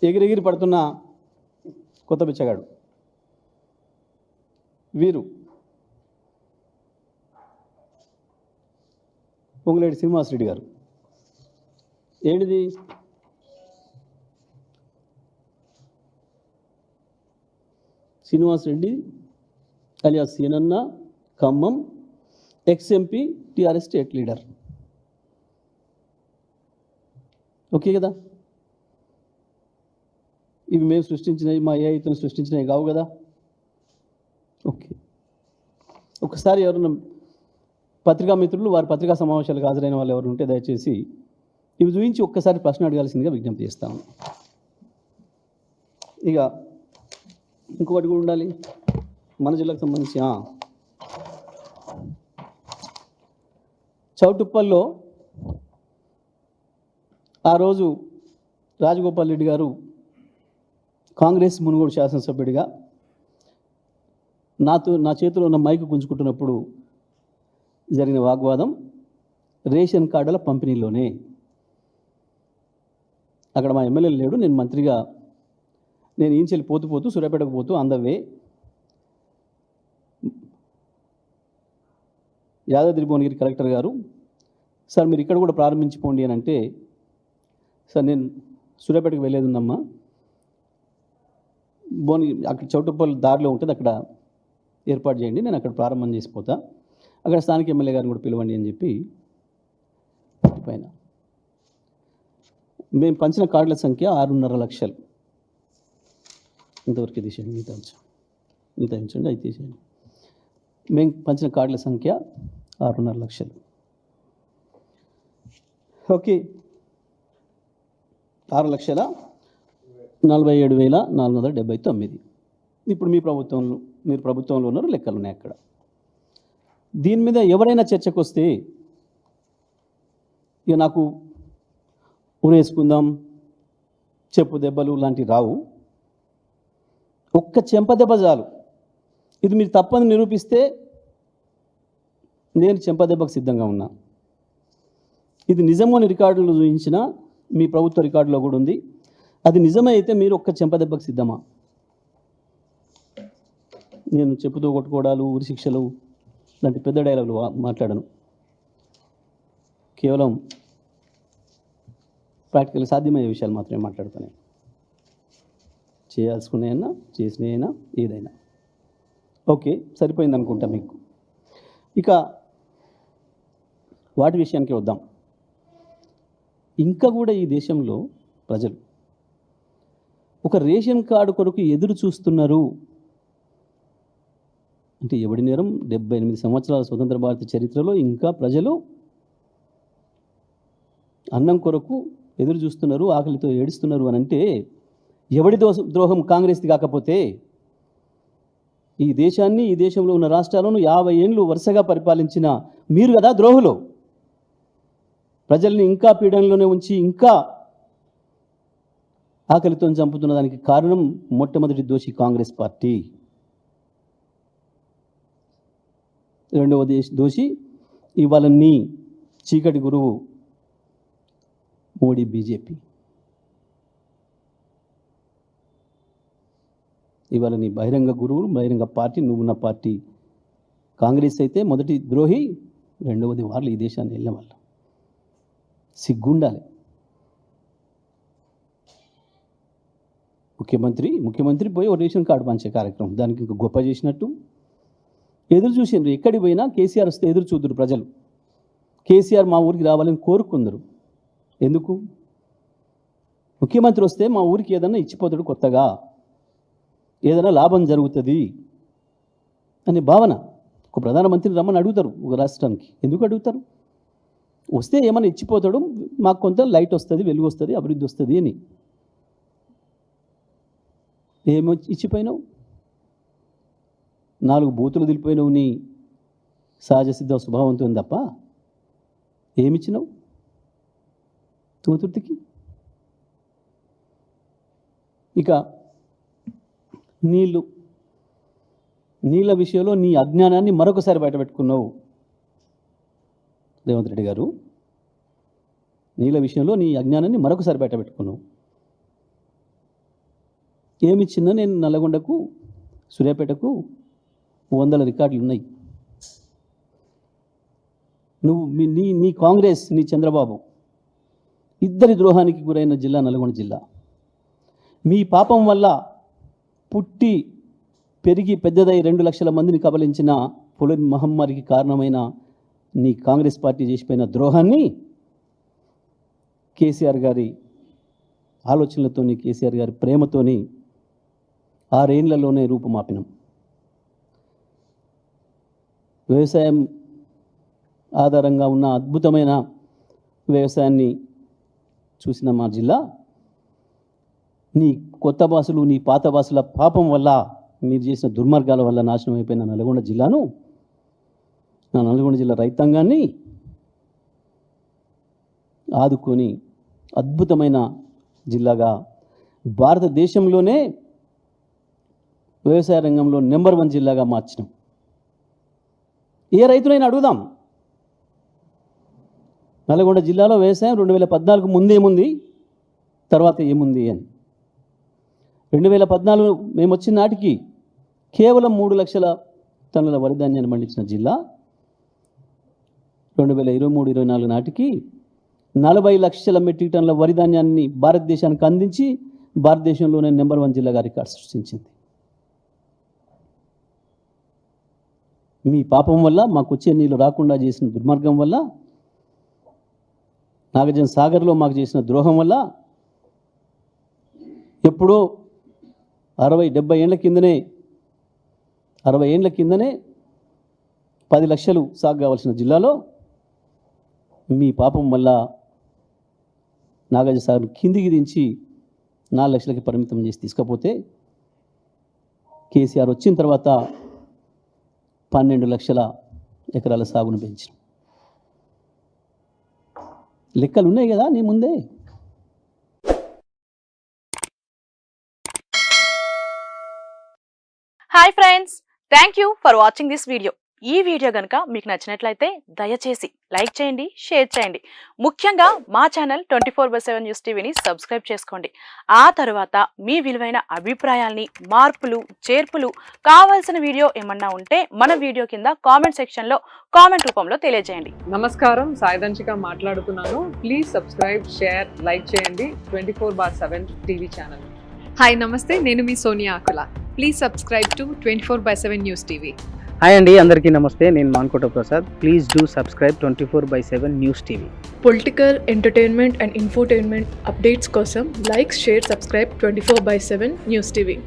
ఎగిరెగిరి పడుతున్న కొత్త బిచ్చగాడు వీరు పొంగులేటి శ్రీనివాసరెడ్డి గారు. ఏంటిది? శ్రీనివాసరెడ్డి అలియాస్ సీనన్న, Khammam, ex-MP, TRS state leader. Okay కదా? ఇవి మేము సృష్టించినవి, మా ఏఐతో సృష్టించినవి కావు కదా? ఓకే. ఒకసారి ఎవరన్నా పత్రికా మిత్రులు వారి పత్రికా సమావేశాలకు హాజరైన వాళ్ళు ఎవరు ఉంటే దయచేసి ఇవి చూపించి ఒక్కసారి ప్రశ్న అడగాల్సిందిగా విజ్ఞప్తి చేస్తాము. ఇక ఇంకొకటి కూడా ఉండాలి మన జిల్లాకు సంబంధించి. చౌటుప్పల్లో ఆ రోజు రాజగోపాల్ రెడ్డి గారు కాంగ్రెస్ మునుగోడు శాసనసభ్యుడిగా నా చేతిలో ఉన్న మైకు గుంజుకుంటున్నప్పుడు జరిగిన వాగ్వాదం రేషన్ కార్డుల పంపిణీలోనే. అక్కడ మా ఎమ్మెల్యే లేడు, నేను మంత్రిగా నేను ఈంచెల్లి పోతూ సూర్యాపేటకు పోతూ అందవే యాదాద్రి భువనగిరి కలెక్టర్ గారు, సార్ మీరు ఇక్కడ కూడా ప్రారంభించిపోండి అని అంటే, సార్ నేను సూర్యాపేటకు వెళ్ళేది ఉందమ్మా, భువనగిరి అక్కడ చౌటుప్పల్ దారిలో ఉంటుంది, అక్కడ ఏర్పాటు చేయండి, నేను అక్కడ ప్రారంభం చేసిపోతా, అక్కడ స్థానిక ఎమ్మెల్యే గారిని కూడా పిలవండి అని చెప్పి పైన మేము పంచిన కార్డుల సంఖ్య 6.5 లక్షలు. ఇంతవరకు తీసేయండి, మిగతా ఉంచండి, అది తీసేయండి. మేము పంచిన కార్డుల సంఖ్య 6.5 లక్షలు. ఓకే, 6,47,479. ఇప్పుడు మీరు ప్రభుత్వంలో ఉన్నారు, లెక్కలు ఉన్నాయి అక్కడ. దీని మీద ఎవరైనా చర్చకు వస్తే ఇక నాకు ఊరేసుకుందాం, చెప్పు దెబ్బలు లాంటివి రావు. ఒక్క చెంప దెబ్బ చాలు. ఇది మీరు తప్పని నిరూపిస్తే నేను చెంప దెబ్బకు సిద్ధంగా ఉన్నా. ఇది నిజము అని రికార్డులో చూపించిన మీ ప్రభుత్వ రికార్డులో కూడా ఉంది. అది నిజమే అయితే మీరు ఒక్క చెంప దెబ్బకు సిద్ధమా? నేను చెప్పుతూ కొట్టుకోవడాలు, ఉరి శిక్షలు లాంటి పెద్ద డైలాగులు మాట్లాడను. కేవలం ప్రాక్టికల్ సాధ్యమయ్యే విషయాలు మాత్రమే మాట్లాడుతాను. చేయాల్సుకున్నాయన్నా, చేసినాయైనా, ఏదైనా. ఓకే, సరిపోయింది అనుకుంటా మీకు. ఇక వాటి విషయానికి వద్దాం. ఇంకా కూడా ఈ దేశంలో ప్రజలు ఒక రేషన్ కార్డు కొరకు ఎదురు చూస్తున్నారు అంటే ఎవడి నేరం? 78 సంవత్సరాల స్వతంత్ర భారత చరిత్రలో ఇంకా ప్రజలు అన్నం కొరకు ఎదురు చూస్తున్నారు, ఆకలితో ఏడుస్తున్నారు అని అంటే ఎవడి ద్రోహం కాంగ్రెస్ది కాకపోతే? ఈ దేశాన్ని, ఈ దేశంలో ఉన్న రాష్ట్రాలను 50 ఏళ్ళు వరుసగా పరిపాలించిన మీరు కదా ద్రోహులు. ప్రజల్ని ఇంకా పీడనలోనే ఉంచి ఇంకా ఆకలితో చంపుతున్న దానికి కారణం మొట్టమొదటి దోషి కాంగ్రెస్ పార్టీ. రెండవ దోషి ఇవాళ నీ చీకటి గురువు మోడీ, బీజేపీ. ఇవాళ నీ బహిరంగ గురువులు, బహిరంగ పార్టీ, నువ్వున్న పార్టీ కాంగ్రెస్ అయితే మొదటి ద్రోహి, రెండవది వాళ్ళు ఈ దేశాన్ని వెళ్ళిన వాళ్ళు. సిగ్గుండాలి. ముఖ్యమంత్రి పోయి ఒక రేషన్ కార్డు పంచే కార్యక్రమం, దానికి ఇంకా గొప్ప చేసినట్టు ఎదురు చూసిండ్రు. ఎక్కడికి పోయినా కేసీఆర్ వస్తే ఎదురు చూద్దరు ప్రజలు. కేసీఆర్ మా ఊరికి రావాలని కోరుకుందరు. ఎందుకు? ముఖ్యమంత్రి వస్తే మా ఊరికి ఏదన్నా ఇచ్చిపోతాడు, కొత్తగా ఏదైనా లాభం జరుగుతుంది అనే భావన. ఒక ప్రధానమంత్రిని రమ్మని అడుగుతారు ఒక రాష్ట్రానికి. ఎందుకు అడుగుతారు? వస్తే ఏమైనా ఇచ్చిపోతాడు, మాకు కొంత లైట్ వస్తుంది, వెలుగు వస్తుంది, అభివృద్ధి వస్తుంది అని. ఏమో ఇచ్చిపోయినావు? 4 బూతులు దిలిపోయినావు నీ సహజ సిద్ధ స్వభావంతో తప్ప ఏమిచ్చినావు తూతుర్తికి? ఇక నీళ్ళ విషయంలో నీ అజ్ఞానాన్ని మరొకసారి బయటపెట్టుకున్నావు రేవంత్ రెడ్డి గారు. నీళ్ళ విషయంలో నీ అజ్ఞానాన్ని మరొకసారి బయటపెట్టుకున్నావు. ఏమిచ్చినా నేను నల్లగొండకు సూర్యాపేటకు 100 రికార్డులు ఉన్నాయి. నువ్వు నీ కాంగ్రెస్, నీ చంద్రబాబు ఇద్దరి ద్రోహానికి గురైన జిల్లా నల్గొండ జిల్లా. మీ పాపం వల్ల పుట్టి పెరిగి పెద్దదై 2 లక్షల మందిని కబలించిన పొలిన్ మహమ్మారికి కారణమైన నీ కాంగ్రెస్ పార్టీ చేసిపోయిన ద్రోహాన్ని కేసీఆర్ గారి ఆలోచనలతోని, కేసీఆర్ గారి ప్రేమతోని 6 ఏళ్లలోనే రూపుమాపినాం. వ్యవసాయం ఆధారంగా ఉన్న అద్భుతమైన వ్యవసాయాన్ని చూసిన మా జిల్లా నీ కొత్త భాషలు, నీ పాత భాషల పాపం వల్ల, మీరు చేసిన దుర్మార్గాల వల్ల నాశనం అయిపోయిన నల్గొండ జిల్లాను, నా నల్గొండ జిల్లా రైతాంగాన్ని ఆదుకొని అద్భుతమైన జిల్లాగా భారతదేశంలోనే వ్యవసాయ రంగంలో నెంబర్ 1 జిల్లాగా మార్చినాం. ఏ రైతునైనా అడుగుదాం, నల్గొండ జిల్లాలో వ్యవసాయం 2014 ముందేముంది, తర్వాత ఏముంది అని. 2014 మేము వచ్చిన నాటికి కేవలం 3 లక్షల టన్నుల వరి ధాన్యాన్ని పండించిన జిల్లా 2023-24 నాటికి 40 లక్షల మెట్రిక్ టన్నుల వరి ధాన్యాన్ని భారతదేశానికి అందించి భారతదేశంలోనే నెంబర్ 1 జిల్లాగా రికార్డు సృష్టించింది. మీ పాపం వల్ల, మాకు వచ్చే నీళ్ళు రాకుండా చేసిన దుర్మార్గం వల్ల, నాగార్జున సాగర్లో మాకు చేసిన ద్రోహం వల్ల ఎప్పుడో 60-70 ఏళ్ల కిందనే 10 లక్షలు సాగు కావాల్సిన జిల్లాలో మీ పాపం వల్ల నాగార్జున సాగర్ కిందికి దించి 4 లక్షలకి పరిమితం చేసి తీసుకపోతే కేసీఆర్ వచ్చిన తర్వాత 12 లక్షల ఎకరాల సాగును పెంచినాం. లెక్కలు ఉన్నాయి కదా నీ ముందే. Hi friends, thank you for watching this video. ఈ వీడియో కనుక మీకు నచ్చినట్లయితే దయచేసి లైక్ చేయండి, షేర్ చేయండి. ముఖ్యంగా మా ఛానల్ 24/7 న్యూస్ టీవీని సబ్స్క్రైబ్ చేసుకోండి. ఆ తర్వాత మీ విలువైన అభిప్రాయాల్ని, మార్పులు, చేర్పులు, కావాల్సిన వీడియో ఏమన్నా ఉంటే మన వీడియో కింద కామెంట్ సెక్షన్లో కామెంట్ రూపంలో తెలియజేయండి. నమస్కారం, సాయిదంచిక మాట్లాడుతున్నాను. ప్లీజ్ సబ్స్క్రైబ్, షేర్, లైక్ చేయండి 24/7 టీవీ ఛానల్. హాయ్ నమస్తే, నేను మీ Sonia Akula. Please subscribe to 24/7 news TV. Hi అండి, అందరికీ నమస్తే. నేను Mankota Prasad. Please do subscribe 24/7 news TV. Political, entertainment and infotainment updates కోసం like, share, subscribe 24/7 news TV.